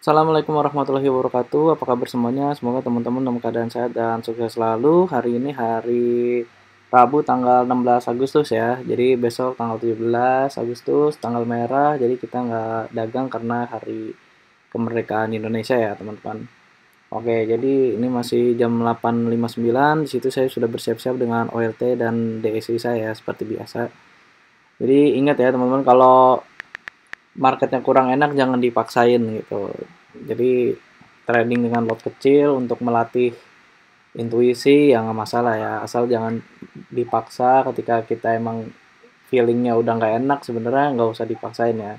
Assalamualaikum warahmatullahi wabarakatuh. Apa kabar semuanya? Semoga teman-teman dalam keadaan sehat dan sukses selalu. Hari ini hari Rabu tanggal 16 Agustus ya. Jadi besok tanggal 17 Agustus tanggal merah. Jadi kita nggak dagang karena hari kemerdekaan Indonesia ya teman-teman. Oke, jadi ini masih jam 8.59. Di situ saya sudah bersiap-siap dengan ORT dan DSI saya seperti biasa. Jadi ingat ya teman-teman, kalau marketnya kurang enak jangan dipaksain gitu. Jadi trading dengan lot kecil untuk melatih intuisi ya nggak masalah ya, asal jangan dipaksa. Ketika kita emang feelingnya udah nggak enak, sebenarnya nggak usah dipaksain ya.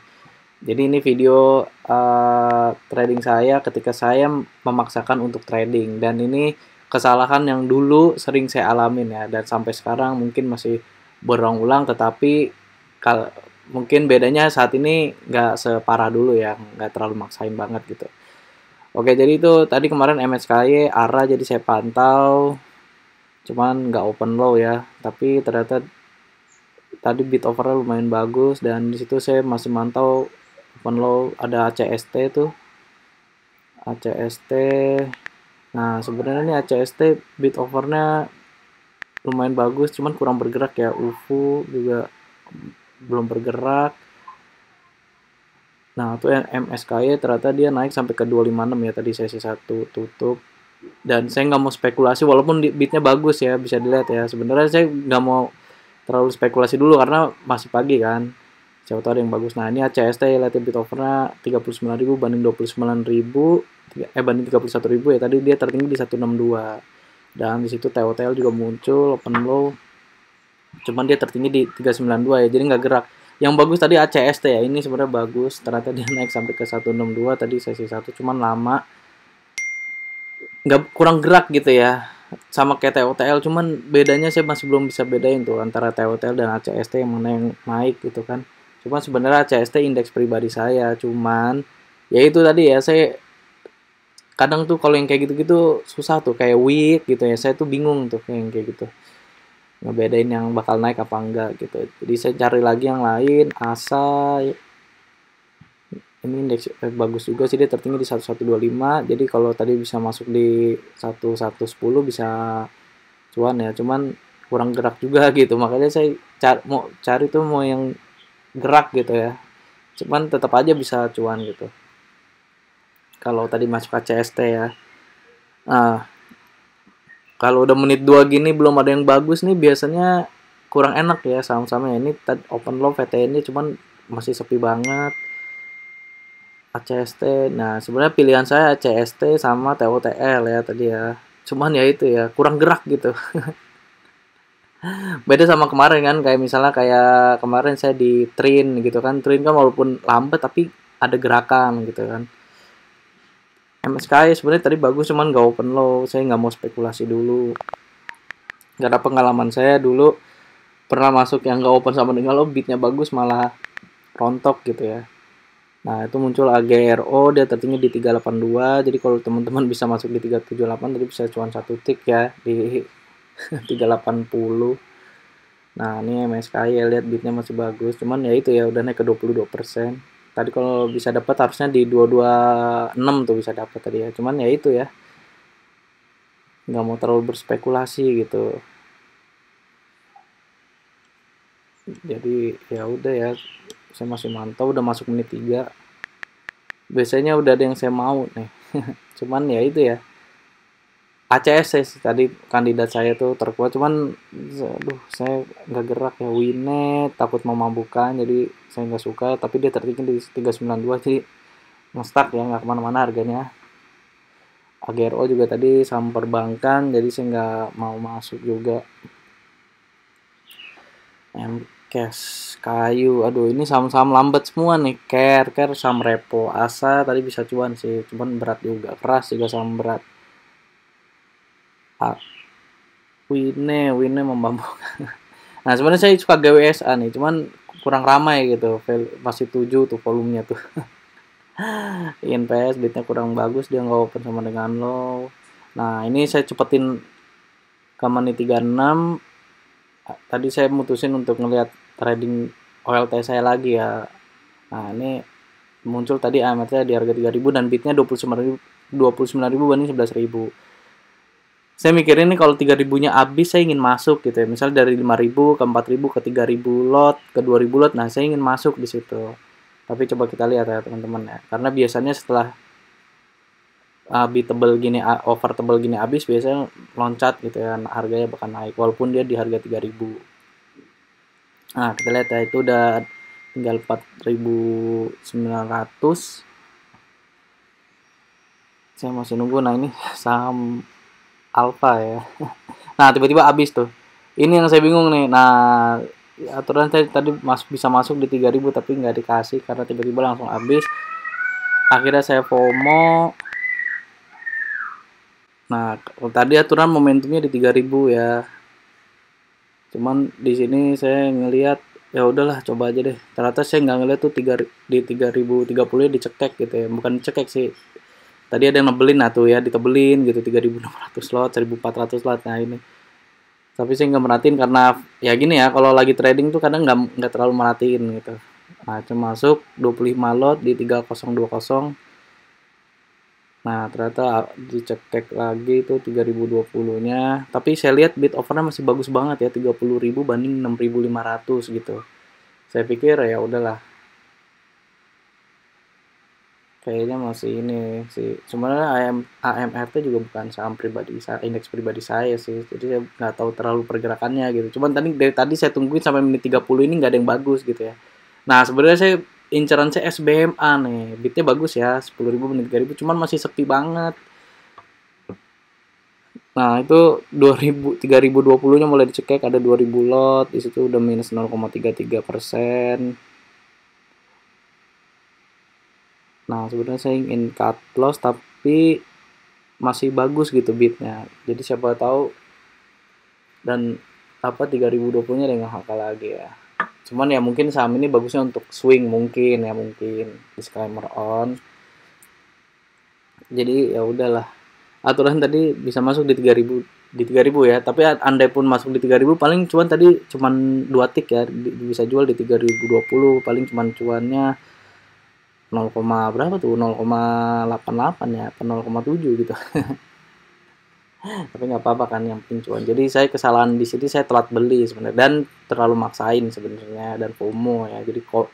Jadi ini video trading saya ketika saya memaksakan untuk trading, dan ini kesalahan yang dulu sering saya alamin ya, dan sampai sekarang mungkin masih berulang-ulang, tetapi mungkin bedanya saat ini nggak separah dulu ya, nggak terlalu maksain banget gitu. Oke, jadi itu tadi kemarin MSKY ARA jadi saya pantau, cuman nggak open low ya, tapi ternyata tadi bid overall lumayan bagus, dan disitu saya masih mantau open low. Ada ACST tuh, ACST. Nah sebenarnya ini ACST bid overnya lumayan bagus, cuman kurang bergerak ya. UFU juga belum bergerak. Nah itu MSKY ternyata dia naik sampai ke 256 ya, tadi sesi 1 tutup. Dan saya nggak mau spekulasi, walaupun bitnya bagus ya, bisa dilihat ya. Sebenarnya saya nggak mau terlalu spekulasi dulu karena masih pagi kan, siapa tahu ada yang bagus. Nah ini ACST ya, lihat bit overnya 39.000 banding 29.000, banding 31.000 ya, tadi dia tertinggi di 162. Dan disitu TOTL juga muncul open low, cuman dia tertinggi di 392 ya, jadi nggak gerak. Yang bagus tadi ACST ya, ini sebenarnya bagus, ternyata dia naik sampai ke 162 tadi sesi 1, cuman lama nggak, kurang gerak gitu ya, sama kayak TOTL. Cuman bedanya saya masih belum bisa bedain tuh antara TOTL dan ACST yang mana yang naik gitu kan. Cuman sebenarnya ACST indeks pribadi saya, cuman ya itu tadi ya, saya kadang tuh kalau yang kayak gitu-gitu susah tuh, kayak week gitu ya, saya tuh bingung tuh kayak gitu ngebedain yang bakal naik apa enggak gitu. Jadi saya cari lagi yang lain. ASA ini indeks bagus juga sih, dia tertinggi di 1125. Jadi kalau tadi bisa masuk di 1110 bisa cuan ya, cuman kurang gerak juga gitu. Makanya saya mau cari tuh mau yang gerak gitu ya, cuman tetap aja bisa cuan gitu kalau tadi masuk ACST ya. Nah kalau udah menit 2 gini belum ada yang bagus nih, biasanya kurang enak ya saham-sahamnya. Ini open low VTN cuman masih sepi banget. ACST, nah sebenarnya pilihan saya ACST sama TOTL ya tadi ya, cuman ya itu ya kurang gerak gitu. Beda sama kemarin kan, kayak misalnya kayak kemarin saya di Trin gitu kan. Trin kan walaupun lambat tapi ada gerakan gitu kan. MSKY sebenarnya tadi bagus, cuman nggak open low, saya nggak mau spekulasi dulu. Karena pengalaman saya dulu pernah masuk yang nggak open sama dengan low, bitnya bagus malah rontok gitu ya. Nah itu muncul AGRO, dia tertinggi di 382. Jadi kalau teman-teman bisa masuk di 378 tadi bisa cuan satu tick ya di 380. Nah ini MSKY lihat bitnya masih bagus, cuman ya itu ya udah naik ke 22%. Tadi kalau bisa dapat harusnya di 226 tuh bisa dapat tadi ya, cuman ya itu ya nggak mau terlalu berspekulasi gitu. Jadi ya udah ya, saya masih mantau, udah masuk menit 3. Biasanya udah ada yang saya mau nih. Cuman ya itu ya, ACS tadi kandidat saya tuh terkuat, cuman aduh saya nggak gerak ya. Winet takut memabukkan, jadi saya nggak suka, tapi dia tertinggi di 392, jadi nge-stuck ya, nggak kemana-mana harganya. AGRO juga tadi saham perbankan, jadi saya nggak mau masuk juga. MCAS, Kayu, aduh ini saham-saham lambat semua nih. Care saham repo. ASA tadi bisa cuan sih, cuman berat juga, keras juga, saham berat. Wine membambangkan. Nah sebenarnya saya suka GWSA nih, cuman kurang ramai gitu, masih 7 tuh volumenya tuh. INPS bitnya kurang bagus, dia nggak open sama dengan low. Nah ini saya cepetin ke menit 36. Tadi saya mutusin untuk ngelihat trading OLT saya lagi ya. Nah ini muncul tadi AMRT di harga 3.000 dan bidnya 29.000 banding 11.000. Saya mikirin nih kalau 3.000-nya habis saya ingin masuk gitu ya. Misal dari 5.000 ke 4.000 ke 3.000 lot ke 2.000 lot. Nah, saya ingin masuk di situ. Tapi coba kita lihat ya teman-teman ya. Karena biasanya setelah bid tebel gini, over tebel gini habis biasanya loncat gitu ya. Harganya bakal naik walaupun dia di harga 3.000. Nah, kita lihat ya itu udah tinggal 4.900. Saya masih nunggu. Nah, ini saham Alfa ya. Nah, tiba-tiba habis tuh. Ini yang saya bingung nih. Nah, aturan saya tadi bisa masuk di 3.000 tapi nggak dikasih karena tiba-tiba langsung habis. Akhirnya saya FOMO. Nah, tadi aturan momentumnya di 3.000 ya. Cuman di sini saya ngelihat ya udahlah coba aja deh. Ternyata saya nggak ngeliat tuh di 3.030 dicekek gitu ya. Bukan dicekek sih. Tadi ada yang nebelin nah tuh ya, ditebelin gitu 3.600 lot, 1.400 lot. Nah, ini. Tapi saya nggak merhatiin karena ya gini ya, kalau lagi trading tuh kadang nggak terlalu merhatiin gitu. Nah, cuma masuk 25 lot di 3020. Nah, ternyata dicekek lagi itu 3.020-nya. Tapi saya lihat bid offernya masih bagus banget ya, 30.000 banding 6.500 gitu. Saya pikir ya udahlah. Kayaknya masih ini sih. Sebenarnya AMRT juga bukan saham pribadi saya, indeks pribadi saya sih. Jadi saya nggak tahu terlalu pergerakannya gitu. Cuman dari tadi saya tungguin sampai menit 30 ini nggak ada yang bagus gitu ya. Nah, sebenarnya saya inceran saya SBMA nih. Bitnya bagus ya, 10.000 menit 3.000. Cuman masih sepi banget. Nah, itu 3.020-nya mulai dicekek ada 2.000 lot. Di situ udah minus 0,33%. Nah, sebenarnya saya ingin cut loss tapi masih bagus gitu bitnya. Jadi siapa tahu dan 3.020-nya ada nggak hakal lagi ya. Cuman ya mungkin saham ini bagusnya untuk swing mungkin ya mungkin disclaimer on. Jadi ya udahlah. Aturan tadi bisa masuk di 3.000 ya. Tapi andai pun masuk di 3.000 paling cuman 2 tick ya. Bisa jual di 3.020 paling cuman cuannya 0, berapa tuh 0,88 ya atau 0,7 gitu. Tapi nggak apa-apa kan yang penting cuan. Jadi saya kesalahan di sini saya telat beli sebenarnya dan terlalu maksain sebenarnya dan FOMO ya. Jadi kok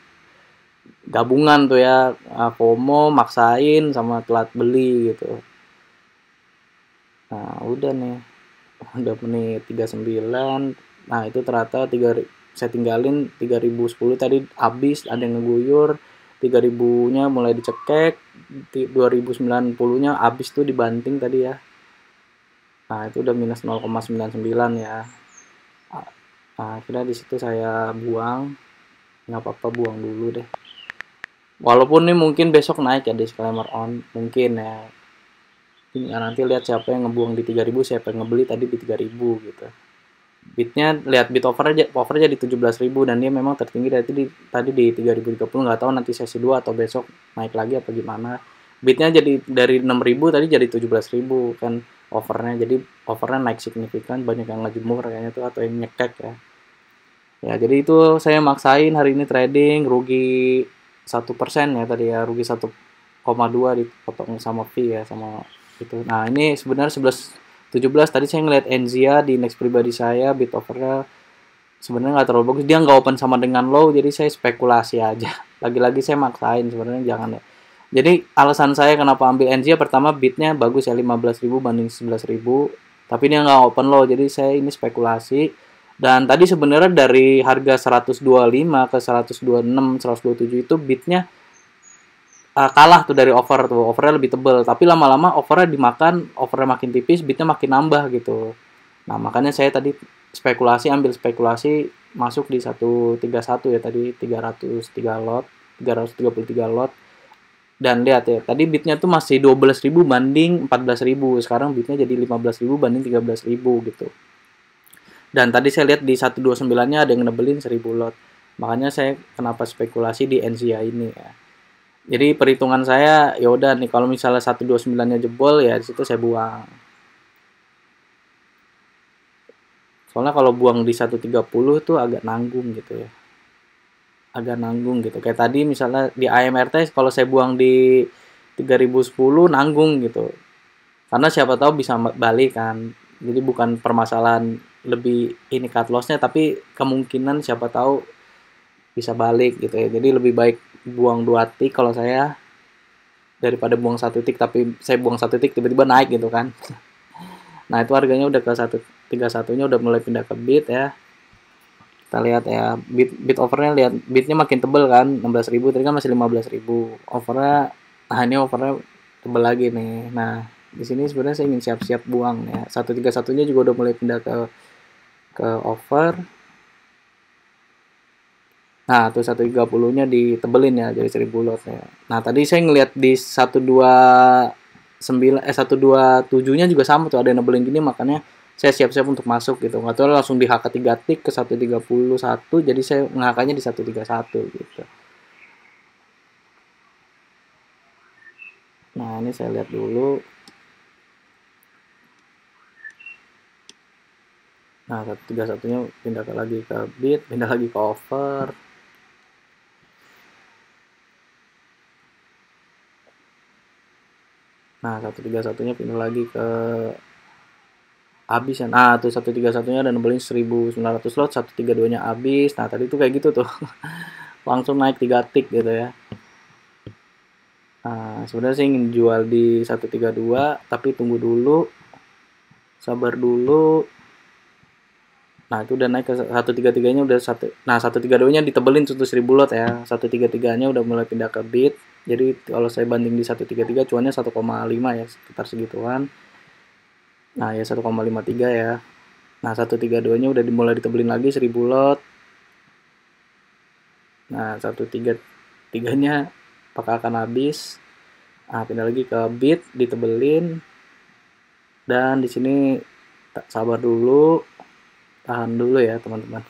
gabungan tuh ya, FOMO maksain sama telat beli gitu. Nah, udah nih. Udah menit 39. Nah, itu ternyata saya tinggalin 3.010 tadi habis ada yang ngeguyur. 3.000-nya mulai dicekek, 2.090-nya habis tuh dibanting tadi ya. Nah, itu udah minus 0,99 ya. Nah, akhirnya di situ saya buang. Nggak apa-apa buang dulu deh. Walaupun nih mungkin besok naik ya disclaimer on. Mungkin ya. Nanti lihat siapa yang ngebuang di 3.000, siapa yang ngebeli tadi di 3.000 gitu. Bitnya lihat bit offernya di 17.000 dan dia memang tertinggi tadi di 3.030. Nggak tahu nanti sesi 2 atau besok naik lagi apa gimana. Bitnya jadi dari 6.000 tadi jadi 17.000 kan offernya. Jadi offernya naik signifikan, banyak yang ngejemur kayaknya tuh atau yang nyekek ya. Ya, jadi itu saya maksain hari ini trading rugi 1% ya tadi ya, rugi 1,2 dipotong sama fee ya sama itu. Nah, ini sebenarnya 11.17 tadi saya ngeliat Enzia di indeks pribadi saya bid offernya sebenarnya nggak terlalu bagus. Dia nggak open sama dengan low, jadi saya spekulasi aja. Lagi-lagi saya maksain sebenarnya jangan ya. Jadi alasan saya kenapa ambil Enzia pertama bidnya bagus ya 15.000 banding 11.000, tapi dia nggak open low, jadi saya ini spekulasi. Dan tadi sebenarnya dari harga 125 ke 126, 127 itu bidnya kalah tuh dari overnya lebih tebel, tapi lama-lama overnya makin tipis, bidnya makin nambah gitu. Nah, makanya saya tadi ambil spekulasi masuk di 131 ya tadi 303 lot, 333 lot. Dan lihat ya, tadi bidnya tuh masih 12.000 banding 14.000. Sekarang bidnya jadi 15.000 banding 13.000 gitu. Dan tadi saya lihat di 129-nya ada yang nebelin 1.000 lot. Makanya saya kenapa spekulasi di NZA ini ya. Jadi perhitungan saya ya udah nih kalau misalnya 129-nya jebol ya di situ saya buang. Soalnya kalau buang di 130 tuh agak nanggung gitu ya. agak nanggung gitu. Kayak tadi misalnya di AMRT kalau saya buang di 3010 nanggung gitu. Karena siapa tahu bisa balik kan. Jadi bukan permasalahan lebih ini cut lossnya, tapi kemungkinan siapa tahu bisa balik gitu ya. Jadi lebih baik buang 2 tik kalau saya daripada buang 1 tik tapi saya buang 1 tik tiba-tiba naik gitu kan. Nah, itu harganya udah ke 131-nya udah mulai pindah ke bid ya. Kita lihat ya, bid overnya, lihat bidnya makin tebel kan, 16.000, tadi kan masih 15.000. Overnya, nah ini overnya tebel lagi nih. Nah, di sini sebenarnya saya ingin siap-siap buang ya. 131-nya juga udah mulai pindah ke over. Nah, tuh 130-nya ditebelin ya jadi 1000 lot ya. Nah, tadi saya ngelihat di 127-nya juga sama tuh, ada yang nebelin gini, makanya saya siap-siap untuk masuk gitu. Nggak tahu langsung di HK 3 tik ke 131, jadi saya ngakanya di 131 gitu. Nah, ini saya lihat dulu. Nah, 131-nya pindah lagi ke bid, pindah lagi ke over. Nah, 131-nya pindah lagi ke habis ya. Nah, tuh 131-nya ada nebelin 1900 lot, 132-nya habis. Nah, tadi tuh kayak gitu tuh. Langsung naik 3 tik gitu ya. Nah, sebenarnya saya ingin jual di 132, tapi tunggu dulu. Sabar dulu. Nah, itu udah naik ke 133-nya udah satu. Nah, 132-nya ditebelin tuh 1000 lot ya. 133-nya udah mulai pindah ke bid. Jadi kalau saya banding di 133 cuannya 1,5 ya, sekitar segituan. Nah, ya 1,53 ya. Nah, 132-nya udah dimulai ditebelin lagi 1000 lot. Nah, 133-nya apakah akan habis? Nah, pindah lagi ke bid, ditebelin. Dan di sini sabar dulu, tahan dulu ya teman-teman.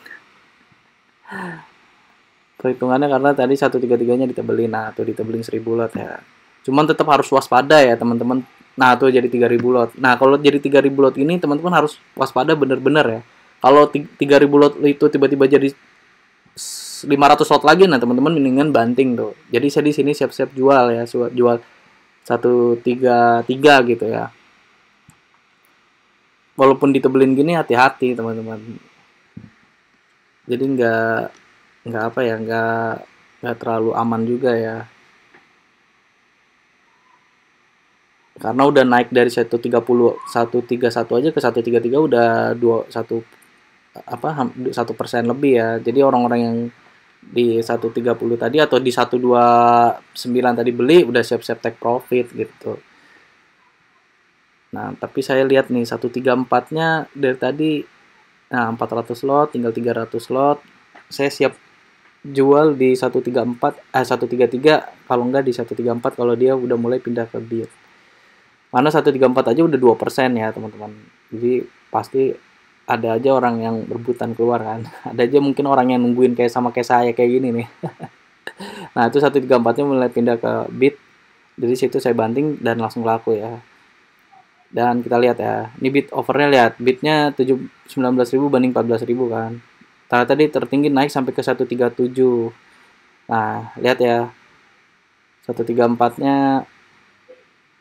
Perhitungannya karena tadi 133-nya ditebelin, nah tuh ditebelin 1000 lot ya. Cuman tetap harus waspada ya teman-teman. Nah tuh jadi 3000 lot. Nah kalau jadi 3000 lot ini teman-teman harus waspada bener-bener ya. Kalau 3000 lot itu tiba-tiba jadi 500 lot lagi, nah teman-teman mendingan banting tuh. Jadi saya di sini siap-siap jual ya, jual 133 gitu ya. Walaupun ditebelin gini hati-hati teman-teman. Jadi nggak apa ya, nggak terlalu aman juga ya. Karena udah naik dari 131 aja ke 133 udah 1% lebih ya. Jadi orang-orang yang di 130 tadi atau di 129 tadi beli udah siap-siap take profit gitu. Nah, tapi saya lihat nih 134-nya dari tadi, nah 400 lot tinggal 300 lot. Saya siap jual di 133 kalau enggak di 134 kalau dia udah mulai pindah ke bid. Mana 134 aja udah 2% ya teman-teman. Jadi pasti ada aja orang yang rebutan keluar kan. Ada aja mungkin orang yang nungguin kayak sama kayak saya kayak gini nih. Nah itu 134-nya mulai pindah ke bid. Dari situ saya banting dan langsung laku ya. Dan kita lihat ya. Ini bid overnya, lihat. Bidnya 19.000 banding 14.000 kan. Tadi tertinggi naik sampai ke 137. Nah lihat ya. 134-nya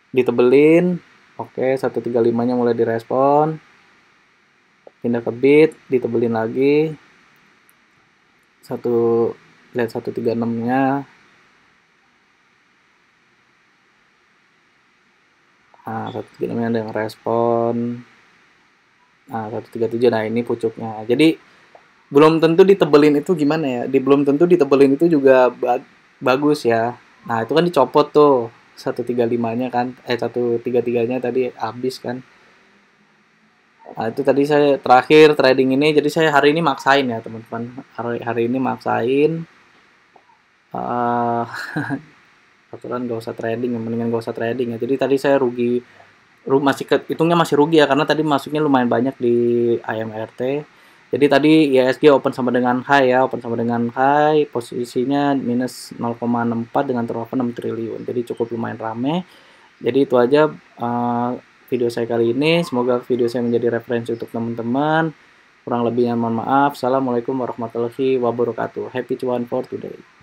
ditebelin. Oke, 135-nya mulai direspon. Pindah ke bid, ditebelin lagi. Lihat 136-nya. Nah, 136-nya ada yang respon. Nah, 137, nah ini pucuknya. Jadi belum tentu ditebelin itu gimana ya? Belum tentu ditebelin itu juga bagus ya. Nah, itu kan dicopot tuh 135-nya kan, 133-nya tadi habis kan. Nah, itu tadi saya terakhir trading ini, jadi saya hari ini maksain ya teman-teman. Hari ini maksain. Aturan gak usah trading, mendingan gak usah trading ya. Jadi tadi saya rugi, hitungnya masih rugi ya karena tadi masuknya lumayan banyak di AMRT. Jadi tadi IHSG open sama dengan high ya, open sama dengan high, posisinya minus 0,64 dengan turnover 6 triliun. Jadi cukup lumayan rame. Jadi itu aja video saya kali ini. Semoga video saya menjadi referensi untuk teman-teman. Kurang lebihnya mohon maaf. Assalamualaikum warahmatullahi wabarakatuh. Happy Cuan for today.